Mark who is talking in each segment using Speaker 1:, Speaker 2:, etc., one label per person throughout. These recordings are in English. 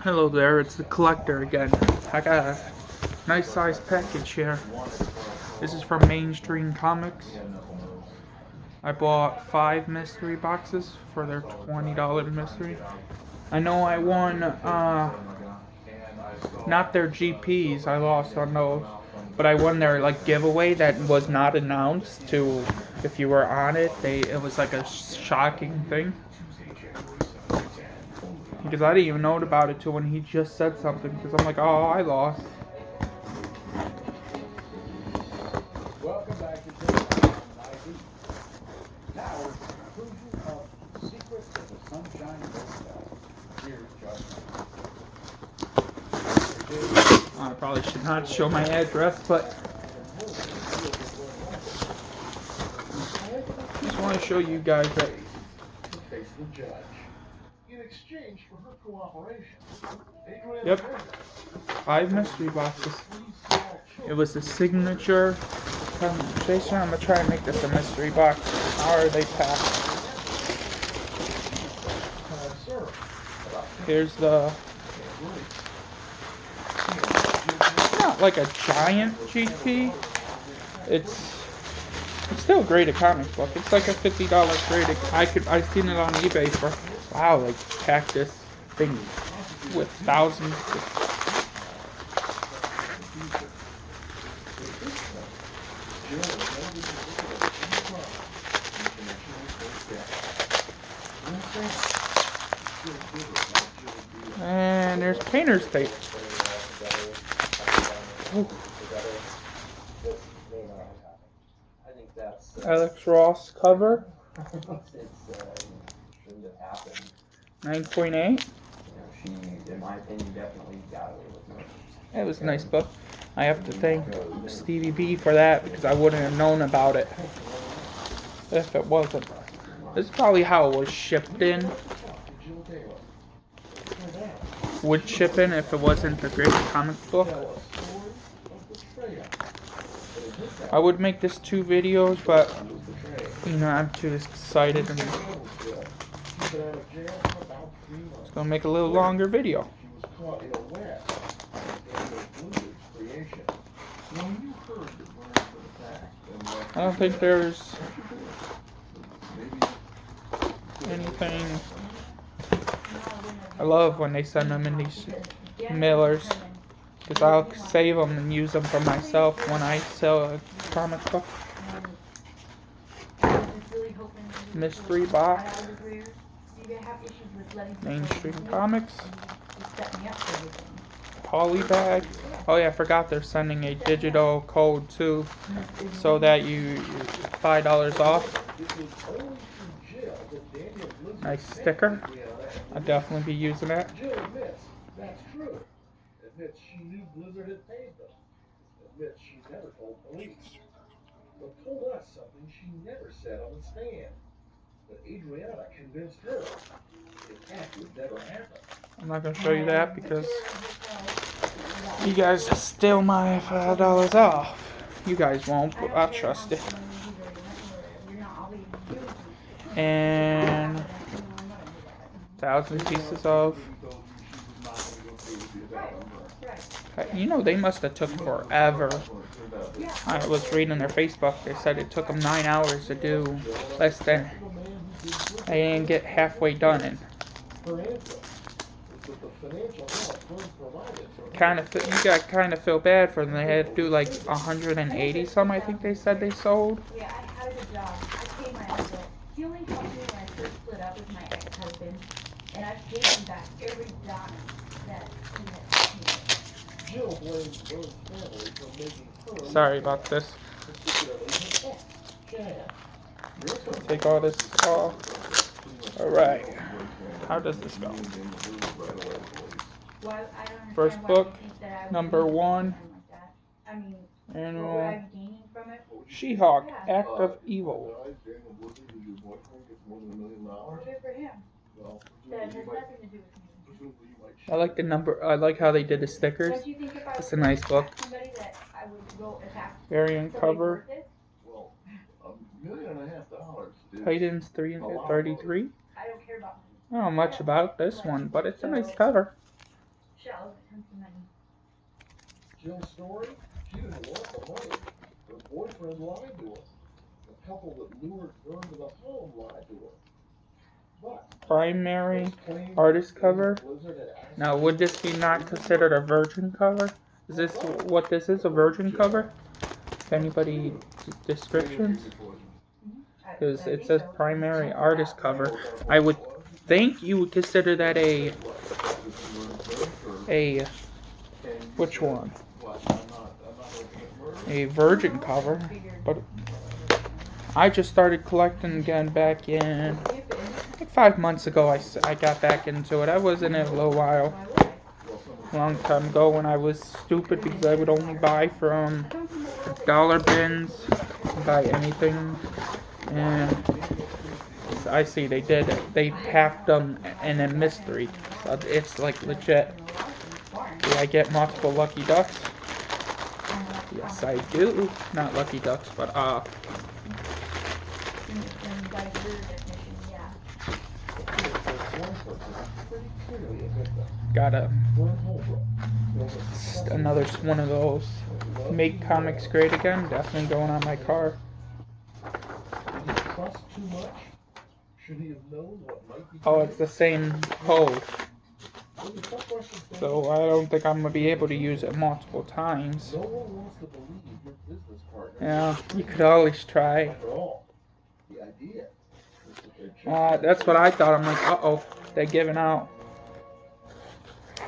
Speaker 1: Hello there, it's the collector again. I got a nice sized package here. This is from Mainstream Comics. I bought 5 mystery boxes for their $20 mystery. I know I won, not their GPs, I lost on those, but I won their giveaway that was not announced to, if you were on it, it was like a shocking thing. Because I didn't even know about it till when he just said something. Because I'm like, oh, I lost.
Speaker 2: Welcome back to now, conclusion of Secrets of the Sunshine Hotel. Here's Justin.
Speaker 1: I probably should not show my address, but just want to show you guys that.
Speaker 2: Face the judge. In exchange for her cooperation,
Speaker 1: Yep, 5 mystery boxes. It was the signature. Jason, I'm gonna try and make this a mystery box. How are they packed? Here's the. It's not like a giant GP. It's still a graded comic book. It's like a $50 graded. I've seen it on eBay for, wow, like packed this thing with thousands. And there's painter's tape. Ooh. Alex Ross cover. 9.8. It was a nice book. I have to thank Stevie B for that because I wouldn't have known about it if it wasn't. This is probably how it was shipped in. Would ship in if it wasn't a great comic book. I would make this 2 videos, but I'm too excited and it's gonna make a little longer video. I don't think there's anything. I love when they send them in these mailers because I'll save them and use them for myself when I sell a comic book. Mystery box. Mainstream Comics. Poly bag. Oh yeah, I forgot they're sending a digital code too, so that you $5 off. Nice sticker. I'll definitely be using that.
Speaker 2: Jill admits that's true. Admits she knew Blizzard had paid them. Admits she never told police. But told us something she never said on the stand. But Adriana convinced her that would never happen.
Speaker 1: I'm not going to show you that because you guys steal my $5 off. You guys won't, but I trust it. And 1,000 pieces of. They must have took forever. I was reading their Facebook. They said it took them 9 hours to do less than. They didn't get halfway done, and you got kind of feel bad for them. They had to do like 180 some. I think they said they sold.
Speaker 3: Yeah, I had a good job. I paid my husband. He only helped me when I first split up with my ex-husband, and I paid him back every dime that he had paid.
Speaker 1: Sorry about this. Take all this off. Alright. How does this go? First book, number 1. Annual. She-Hulk, Act of Evil. I like the number. I like how they did the stickers. It's a nice book. Variant cover. Titans 333. I don't know much about this one, but it's a nice cover.
Speaker 3: shelves, tons of money.
Speaker 2: Jill's story? She didn't want the money. Her boyfriend lied to her. The couple that lured her into the home lied to her. But
Speaker 1: Primary artist cover. Now, would this be not considered a virgin cover? Is this what this is? A virgin cover? Anybody descriptions? Because it says primary artist cover. I would think you would consider that a which one? A virgin cover, but I just started collecting again back in like 5 months ago. I got back into it. I was in it a little while, long time ago when I was stupid because I would only buy from dollar bins, buy anything, and I see they did it. They packed them in a mystery, so it's like legit. Do I get multiple lucky ducks? Yes, I do. Not lucky ducks, but got another one of those. Make comics great again. Definitely going on my car.
Speaker 2: Did he trust too much? Should he have known what might be
Speaker 1: Oh, it's the same code. So I don't think I'm gonna be able to use it multiple times.
Speaker 2: No one wants to believe your business partner.
Speaker 1: Yeah, you could always try.
Speaker 2: After all, the idea is that they're
Speaker 1: That's what I thought. I'm like, uh-oh, they're giving out.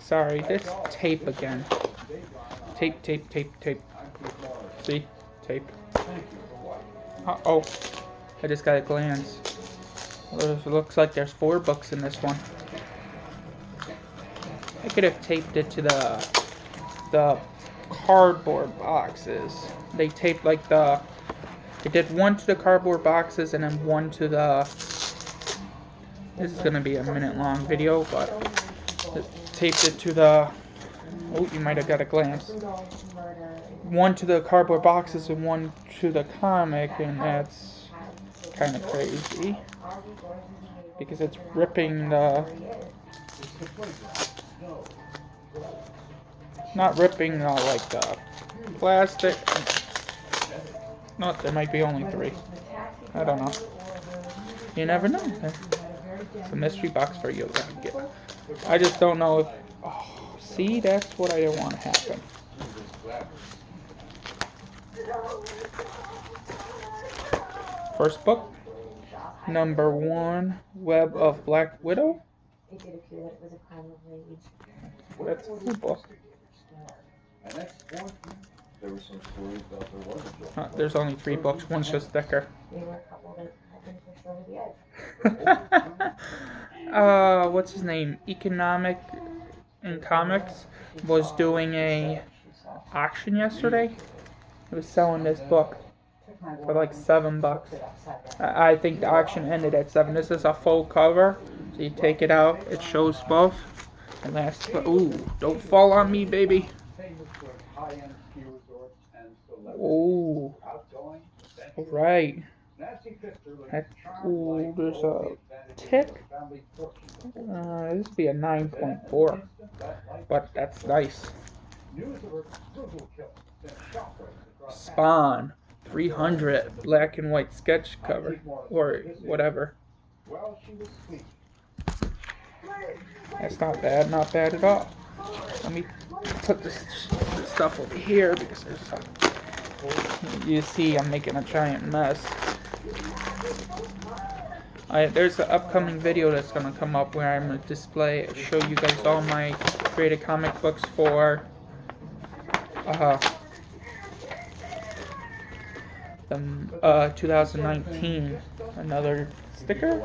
Speaker 1: Sorry, this tape again. Tape, tape, tape, tape. See? Tape. Uh-oh. I just got a glance. It looks like there's 4 books in this one. I could have taped it to the cardboard boxes. They taped like they did one to the cardboard boxes and then one to the, this is gonna be a minute-long video, but taped it to the, oh, you might have got a glance. One to the cardboard boxes and one to the comic, and that's kind of crazy because it's ripping the, not ripping like the plastic. No, there might be only 3. I don't know. You never know. It's a mystery box for you. I just don't know if. Oh, see, that's what I didn't want to happen. First book, number 1, Web of Black Widow. That's a cool book. There's only 3 books. One's just thicker. What's his name? Economic in Comics was doing a auction yesterday. He was selling this book for like $7. I think the auction ended at 7. This is a full cover, so you take it out. It shows both. And that's ooh, don't fall on me, baby. Ooh, all right. Ooh, there's a tick. This would be a 9.4, but that's nice. Spawn 300 black and white sketch cover or whatever. That's not bad, not bad at all. Let me put this stuff over here because there's some, you see I'm making a giant mess. There's an upcoming video that's going to come up where I'm going to show you guys all my creative comic books for the 2019. Another sticker.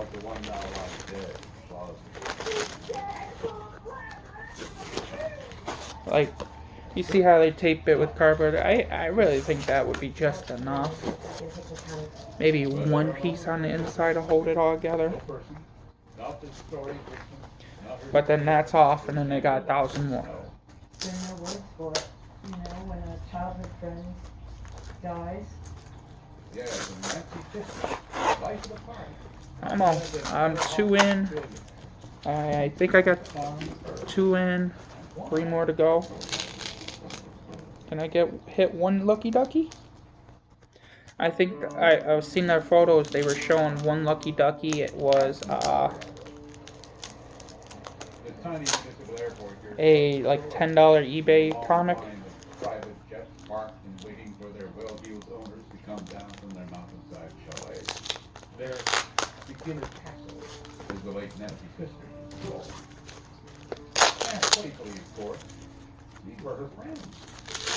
Speaker 1: Like, you see how they tape it with cardboard? I really think that would be just enough. Maybe 1 piece on the inside to hold it all together. But then that's off, and then they got 1,000 more.
Speaker 3: There's no words for it. You know, when a childhood friend dies.
Speaker 1: Come on, I'm 2 in. I think I got 2 in. 3 more to go. Can I hit one lucky ducky? I think I was seeing their photos. They were showing one lucky ducky. It was a like $10 eBay comic.
Speaker 4: Private jets parked and waiting for their well-heeled owners to come down from their mountainside chalets. Their beginner castle is the late Nancy's sister. And playfully, of course, these were her friends.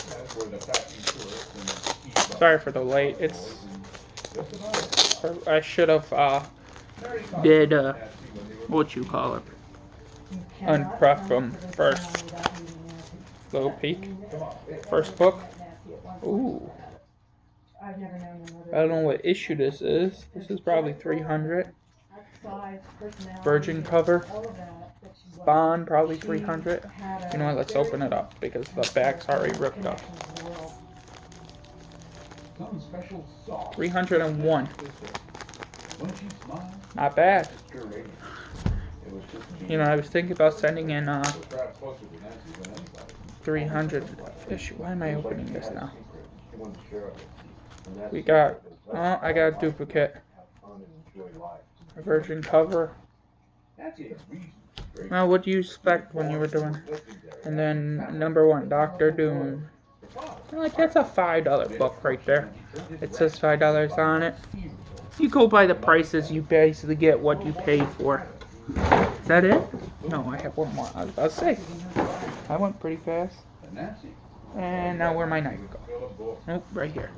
Speaker 4: As were the passing tourists and the ski
Speaker 1: Sorry for the late. It's I should have did what you call it, unprep from first. Little peek. First book. Ooh. I don't know what issue this is. This is probably 300. Virgin cover. Bond, probably 300. You know what? Let's open it up because the back's already ripped up. 301. Not bad. You know, I was thinking about sending in 300 issue. Why am I opening this now? We got, I got a duplicate. A virgin cover. Well, what do you expect when you were doing? And then number 1, Dr. Doom. Like, that's a $5 book right there. It says $5 on it. You go by the prices, you basically get what you paid for. Is that it? No, I have one more. I was about to say. I went pretty fast. And now where my knife go? Nope, right here.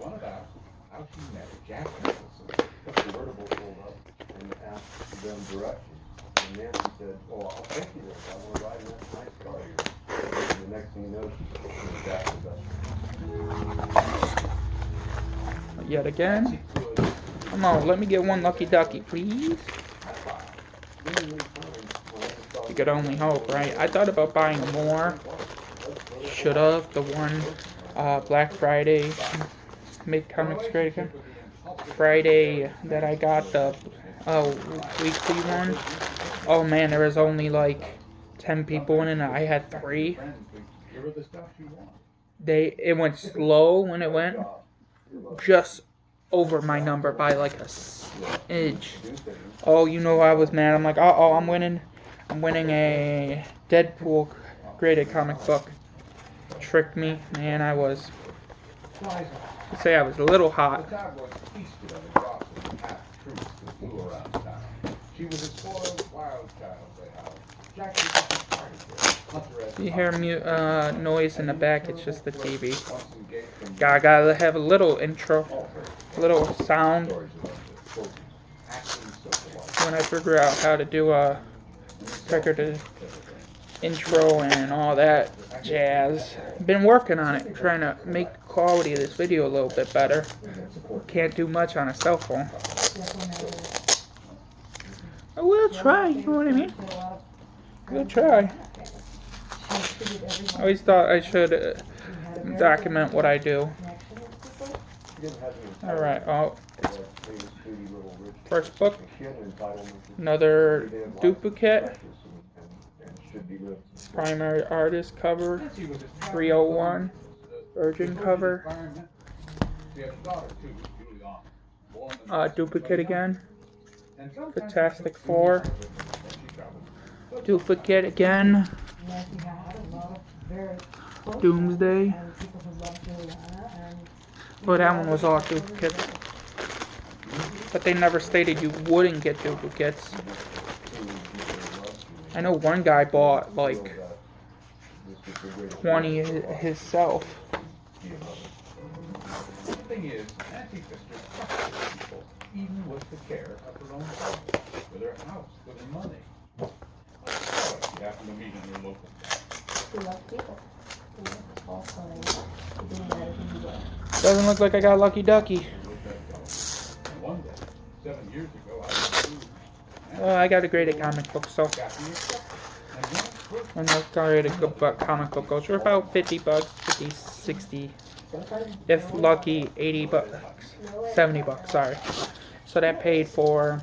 Speaker 1: Yet again. Come on, let me get one lucky ducky, please. You could only hope, right? I thought about buying more. Should've. The one Black Friday, make comics great again. Friday that I got the weekly one. Oh man, there was only like 10 people in it and I had 3. It went slow when it went. Just over my number by like a inch. Oh, you know I was mad. I'm like, I'm winning a Deadpool graded comic book. Tricked me, man. I was a little hot. You hear noise in the back, it's just the TV. Gotta have a little intro, a little sound. When I figure out how to do a record intro and all that jazz. Been working on it, trying to make the quality of this video a little bit better. Can't do much on a cell phone. I will try, you know what I mean? We'll try. I always thought I should document what I do. Alright, first book. Another duplicate. Primary artist cover. 301. Virgin cover. Duplicate again. Fantastic Four. Duplicate again. Doomsday. Well, that one was all duplicates. But they never stated you wouldn't get duplicates. I know one guy bought like 20 himself.
Speaker 4: The thing is, Nancy Pfister trusted people, even with the care of her own home, with her house, with her money. You happen to meet in your local town.
Speaker 3: She loves people.
Speaker 1: Doesn't look like I got lucky ducky.
Speaker 4: One day, 7 years ago, I was
Speaker 1: I got a graded comic book, so when I graded comic book goes for about $50, 50, 60, if lucky, $80, $70, sorry. So that paid for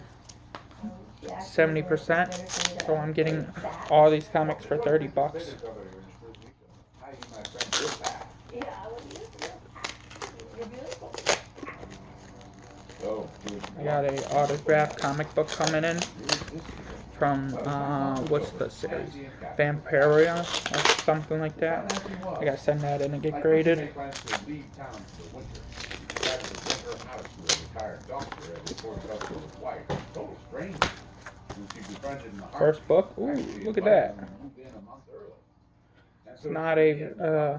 Speaker 1: 70%. So I'm getting all these comics for $30.
Speaker 4: So,
Speaker 1: I got a autographed comic book coming in from, what's the series? Vampiria or something like that. I gotta send that in and get graded. First book? Ooh, look at that. It's not a, huh.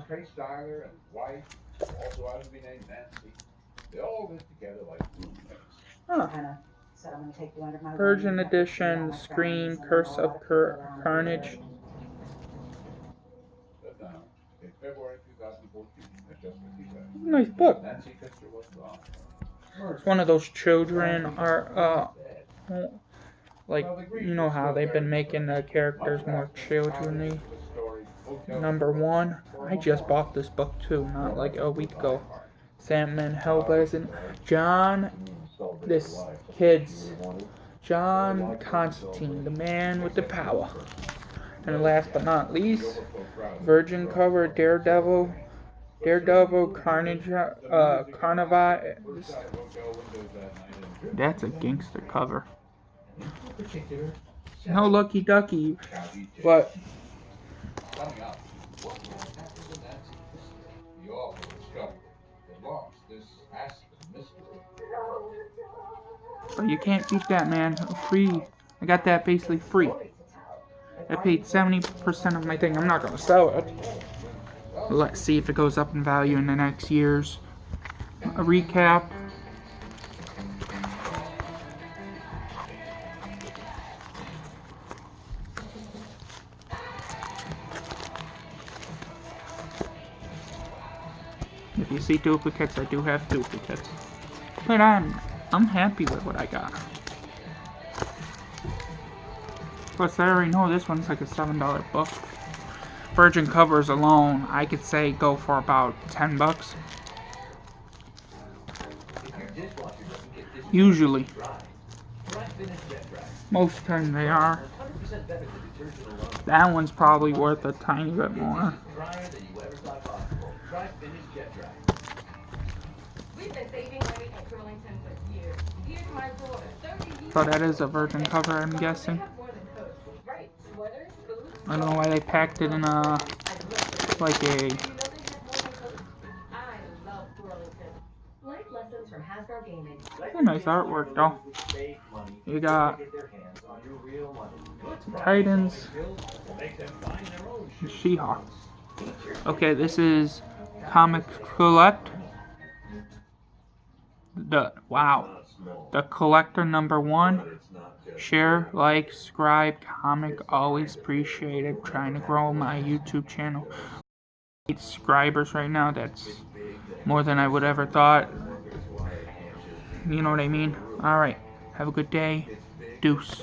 Speaker 1: Version edition, screen, Curse of Carnage. Nice book. It's one of those children are, like, you know how they've been making the characters more childrenly. #1. I just bought this book too, not like a week ago. Sandman Hellblazer. John Constantine, the man with the power. And last but not least, Virgin cover Daredevil Carnage, Carnivore. That's a gangster cover. No Lucky Ducky, but you can't beat that, man. Free. I got that basically free. I paid 70% of my thing. I'm not gonna sell it. Let's see if it goes up in value in the next years. A recap. If you see duplicates, I do have duplicates. But I'm happy with what I got. Plus, I already know this one's like a $7 book. Virgin covers alone, I could say go for about $10. Usually. Most of the time they are. That one's probably worth a tiny bit more. So that is a Virgin cover, I'm guessing. I don't know why they packed it in a, like a... nice artwork though. You got Titans, and She-Hulk. Okay, this is Comic Collect. The collector #1. Share, like, subscribe, comment, always appreciated. Trying to grow my YouTube channel. 8 subscribers right now. That's more than I would ever thought. You know what I mean? Alright. Have a good day. Deuce.